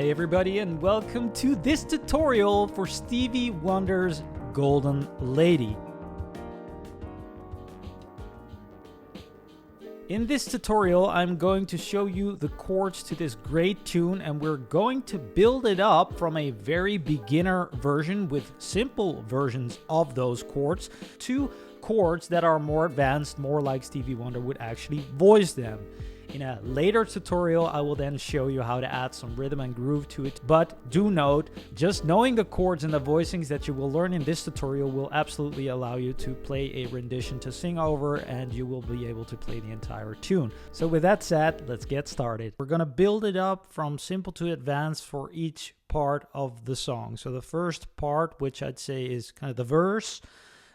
Hi everybody and welcome to this tutorial for Stevie Wonder's Golden Lady. In this tutorial I'm going to show you the chords to this great tune, and we're going to build it up from a very beginner version with simple versions of those chords to chords that are more advanced, more like Stevie Wonder would actually voice them. In a later tutorial, I will then show you how to add some rhythm and groove to it. But do note, just knowing the chords and the voicings that you will learn in this tutorial will absolutely allow you to play a rendition to sing over, and you will be able to play the entire tune. So with that said, let's get started. We're going to build it up from simple to advanced for each part of the song. So the first part, which I'd say is kind of the verse,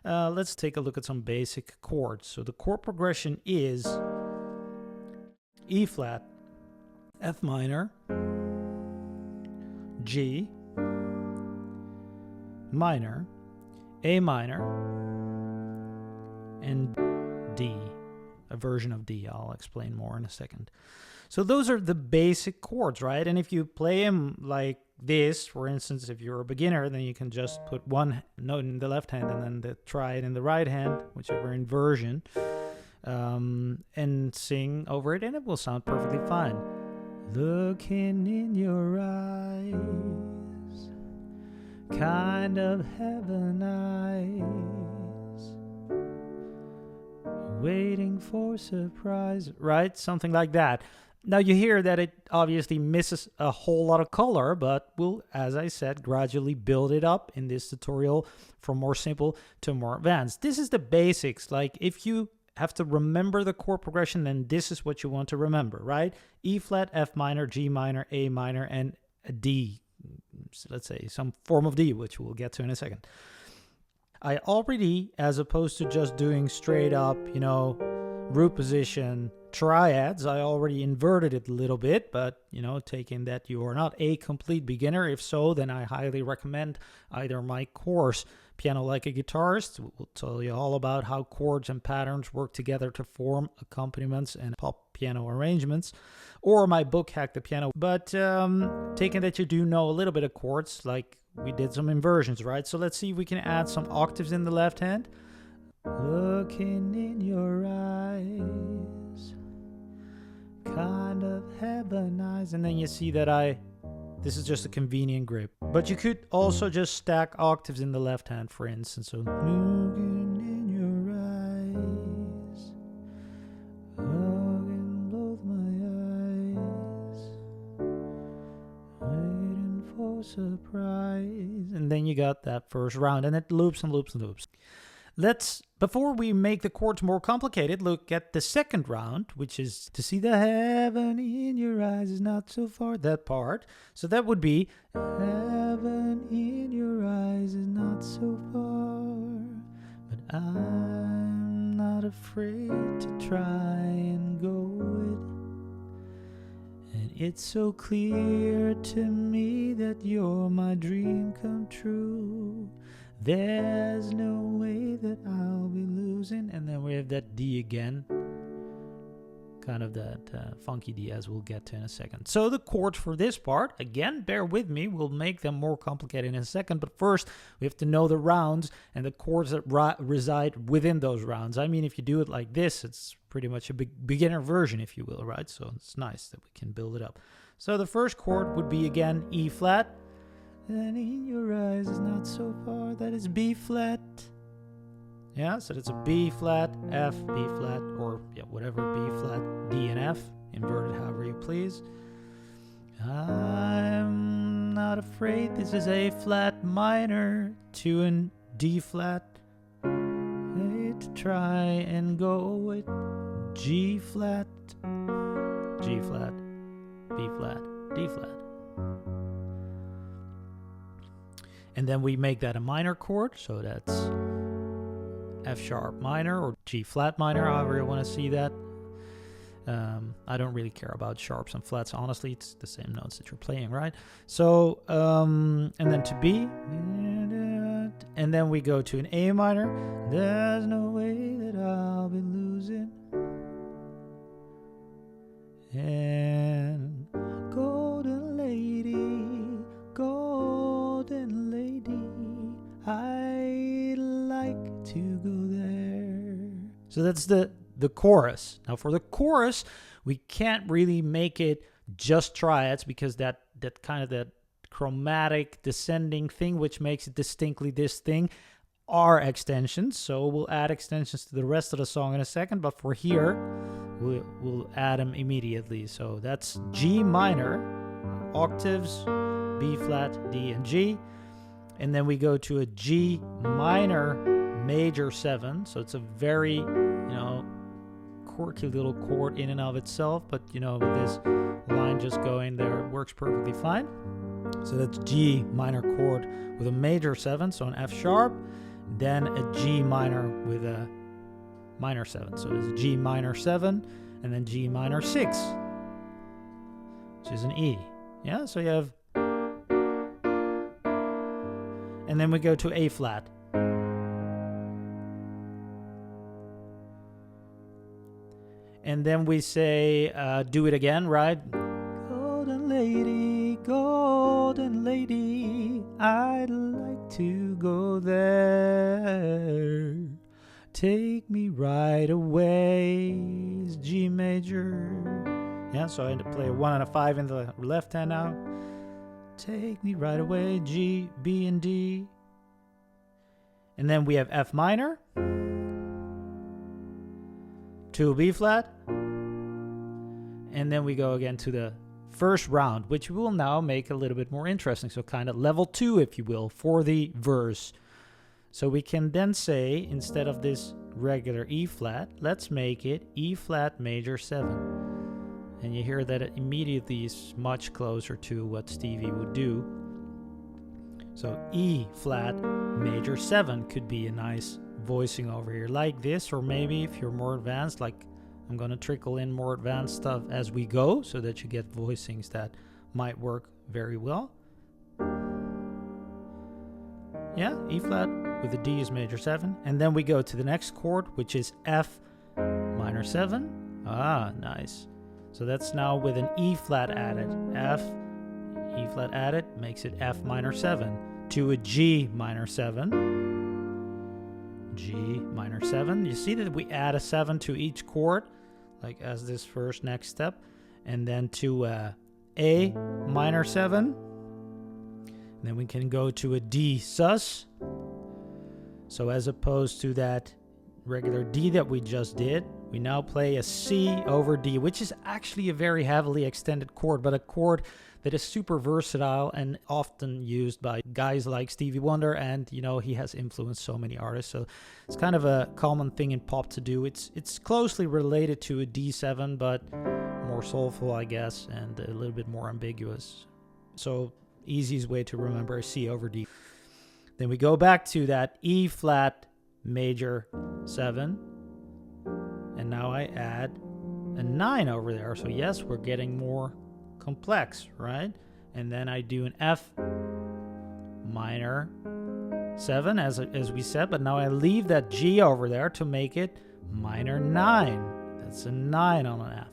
let's take a look at some basic chords. So the chord progression is E flat, F minor, G minor, A minor, and D, a version of D. I'll explain more in a second. So those are the basic chords, right? And if you play them like this, for instance, if you're a beginner, then you can just put one note in the left hand and then try it in the right hand, whichever inversion. And sing over it, and it will sound perfectly fine. Looking in your eyes, kind of heaven eyes, waiting for surprise, right? Something like that. Now you hear that it obviously misses a whole lot of color, but we'll, as I said, gradually build it up in this tutorial from more simple to more advanced. This is the basics. Like, if you have to remember the chord progression, then this is what you want to remember, right? E flat, F minor, G minor, A minor, and a D. So let's say some form of D, which we'll get to in a second. I already, as opposed to just doing straight up, root position triads, I already inverted it a little bit, but, taking that you are not a complete beginner. If so, then I highly recommend either my course, Piano Like a Guitarist, will tell you all about how chords and patterns work together to form accompaniments and pop piano arrangements, or my book, Hack the Piano. But taking that you do know a little bit of chords, like we did some inversions, right? So let's see if we can add some octaves in the left hand. Looking in your eyes, kind of heaven eyes, and then you see that this is just a convenient grip. But you could also just stack octaves in the left hand, for instance. So looking in your eyes, looking both my eyes, waiting for surprise. And then you got that first round, and it loops and loops and loops. Before we make the chords more complicated, look at the second round, which is to see the heaven in your eyes is not so far, that part. So that would be heaven in your eyes is not so far, but I'm not afraid to try and go it. And it's so clear to me that you're my dream come true. There's no way that I'll be losing. And then we have that D again. Kind of that funky D, as we'll get to in a second. So the chords for this part, again, bear with me. We'll make them more complicated in a second. But first, we have to know the rounds and the chords that reside within those rounds. I mean, if you do it like this, it's pretty much a beginner version, if you will, right? So it's nice that we can build it up. So the first chord would be, again, E flat. And in your eyes is not so far, that is B flat. Yeah, so that's a B flat, F, B flat, or whatever, B flat, D and F, inverted however you please. I'm not afraid, this is A flat minor, 2 and D flat. Hey, to try and go with G flat, G flat, B flat, D flat. And then we make that a minor chord, so that's F sharp minor or G flat minor, however you want to see that. I don't really care about sharps and flats, honestly. It's the same notes that you're playing, right? So, and then to B, and then we go to an A minor. There's no way that I'll be losing. And golden lady, So that's the chorus. Now for the chorus, we can't really make it just triads because that kind of that chromatic descending thing, which makes it distinctly this thing, are extensions. So we'll add extensions to the rest of the song in a second, but for here, we'll add them immediately. So that's G minor, octaves, B flat, D, and G. And then we go to a G minor major 7. So it's a very, quirky little chord in and of itself, but with this line just going there, it works perfectly fine. So that's G minor chord with a major 7, so an F sharp, then a G minor with a minor 7. So there's a G minor 7, and then G minor 6, which is an E. Yeah, so you have, and then we go to A flat. And then we say, do it again, right? Golden lady, I'd like to go there. Take me right away. It's G major. Yeah, so I had to play a 1 and a 5 in the left hand now. Take me right away, G, B, and D. And then we have F minor. 2 B flat, and then we go again to the first round, which we will now make a little bit more interesting. So kind of level 2, if you will, for the verse. So we can then say, instead of this regular E flat, let's make it E flat major 7. And you hear that it immediately is much closer to what Stevie would do. So E flat major 7 could be a nice voicing over here like this, or maybe if you're more advanced, like I'm going to trickle in more advanced stuff as we go so that you get voicings that might work very well. Yeah, E flat with the D is major 7, and then we go to the next chord, which is F minor 7. Ah, nice. So that's now with an E flat added. F, E flat added makes it F minor 7 to a G minor 7. G minor 7. You see that we add a 7 to each chord, like as this first next step, and then to A minor 7. And then we can go to a D sus. So as opposed to that regular D that we just did, we now play a C over D, which is actually a very heavily extended chord, but a chord that is super versatile and often used by guys like Stevie Wonder, and he has influenced so many artists, so it's kind of a common thing in pop to do. It's closely related to a D7, but more soulful, I guess, and a little bit more ambiguous. So easiest way to remember is C over D. Then we go back to that E flat major 7, and now I add a 9 over there. So yes, we're getting more complex, right? And then I do an F minor 7 as we said, but now I leave that G over there to make it minor 9. That's a 9 on an F.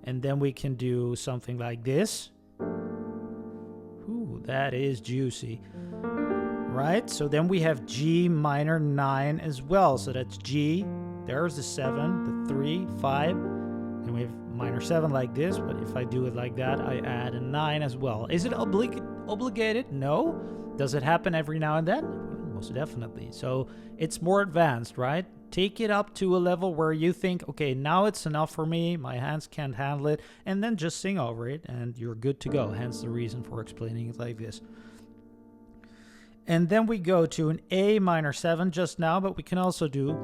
And then we can do something like this. Ooh, that is juicy. Right? So then we have G minor 9 as well. So that's G, there's the 7, the 3, 5, and we have minor 7 like this, but if I do it like that, I add a 9 as well. Is it obligated? No. Does it happen every now and then? Most definitely. So it's more advanced, right? Take it up to a level where you think, okay, now it's enough for me, my hands can't handle it, and then just sing over it, and you're good to go. Hence the reason for explaining it like this. And then we go to an A minor 7 just now, but we can also do,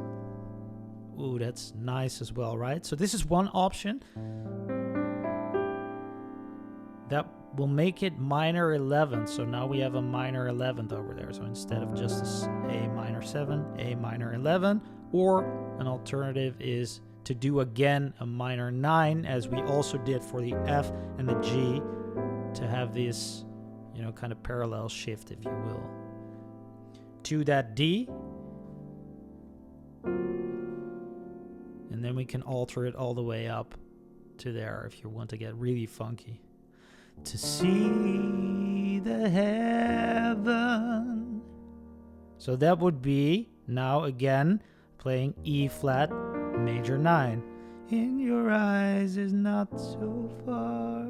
ooh, that's nice as well, right? So this is one option that will make it minor 11. So now we have a minor 11th over there. So instead of just A minor 7, A minor 11, or an alternative is to do again a minor 9, as we also did for the F and the G, to have this, kind of parallel shift, if you will, to that D. And then we can alter it all the way up to there if you want to get really funky. To see the heaven. So that would be now again playing E flat major 9. In your eyes is not so far.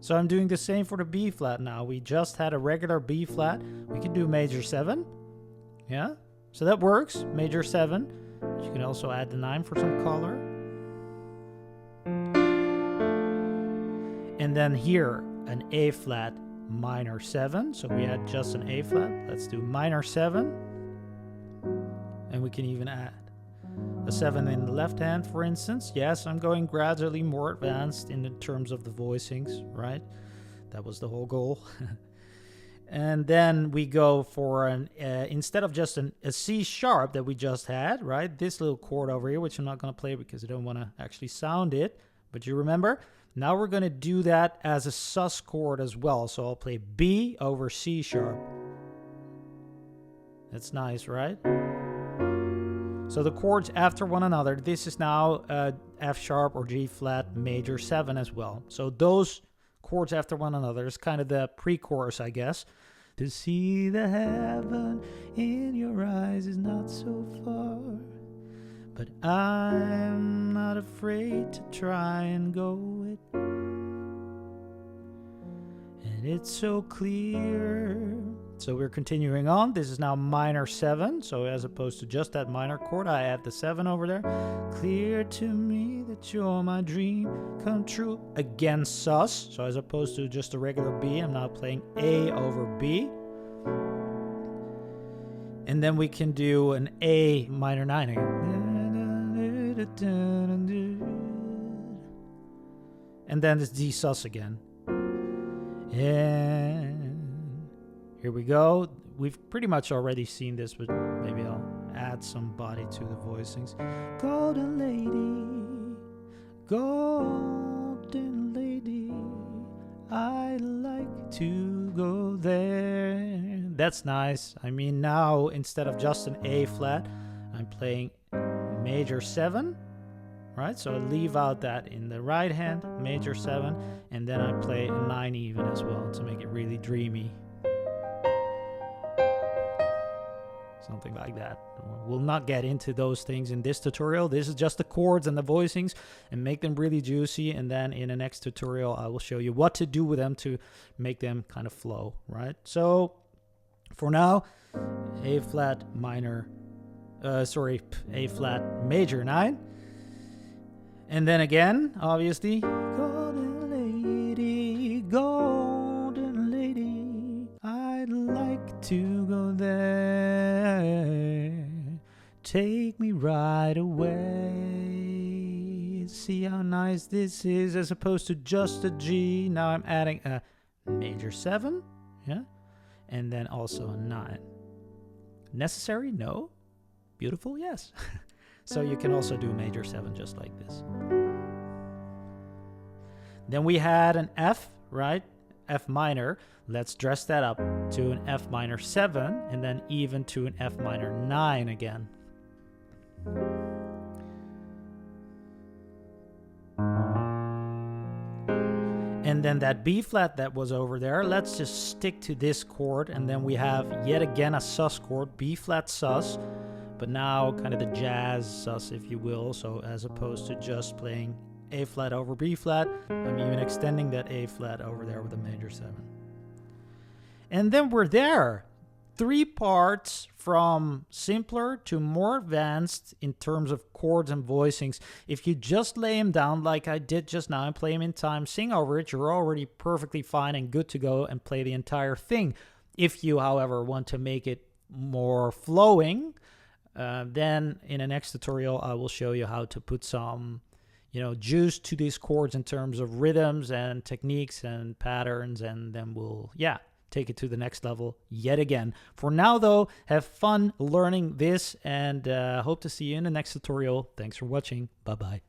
So I'm doing the same for the B flat now. We just had a regular B flat. We can do major 7. Yeah, so that works. Major 7. You can also add the 9 for some color. And then here, an A flat minor 7. So we had just an A flat. Let's do minor 7. And we can even add a 7 in the left hand, for instance. Yes, I'm going gradually more advanced in the terms of the voicings, right? That was the whole goal. And then we go for an, instead of just a C sharp that we just had, right? This little chord over here, which I'm not going to play because I don't want to actually sound it. But you remember, now we're going to do that as a sus chord as well. So I'll play B over C sharp. That's nice, right? So the chords after one another, this is now F sharp or G flat major 7 as well. So those chords after one another is kind of the pre-chorus, I guess. To see the heaven in your eyes is not so far, but I'm not afraid to try and go it. And it's so clear. So we're continuing on. This is now minor 7. So as opposed to just that minor chord, I add the 7 over there. Clear to me that you're my dream come true. Again, sus. So as opposed to just a regular B, I'm now playing A over B. And then we can do an A minor 9 again. And then it's D sus again. And here we go. We've pretty much already seen this, but maybe I'll add some body to the voicings. Golden lady, golden lady, I like to go there. That's nice. I mean, now instead of just an A flat, I'm playing major 7, right? So I leave out that in the right hand, major 7, and then I play a 9 even as well to make it really dreamy. Something like that. We'll not get into those things in this tutorial. This is just the chords and the voicings and make them really juicy. And then in the next tutorial, I will show you what to do with them to make them kind of flow, right? So for now, A flat minor, A flat major 9. And then again, obviously, golden lady, golden lady, I'd like to go there. Take me right away. See how nice this is as opposed to just a G. Now I'm adding a major 7, yeah, and then also a 9. Necessary? No. Beautiful? Yes. So you can also do major 7 just like this. Then we had an F, right? F minor. Let's dress that up to an F minor 7 and then even to an F minor 9 again. And then that B flat that was over there, let's just stick to this chord, and then we have yet again a sus chord, B flat sus, but now kind of the jazz sus, if you will. So as opposed to just playing A flat over B flat, I'm even extending that A flat over there with a major 7. And then we're there. 3 parts from simpler to more advanced in terms of chords and voicings. If you just lay them down like I did just now and play them in time, sing over it, you're already perfectly fine and good to go and play the entire thing. If you, however, want to make it more flowing, then in the next tutorial, I will show you how to put some, juice to these chords in terms of rhythms and techniques and patterns, and then we'll, take it to the next level yet again. For now, though, have fun learning this, and hope to see you in the next tutorial. Thanks for watching. Bye-bye.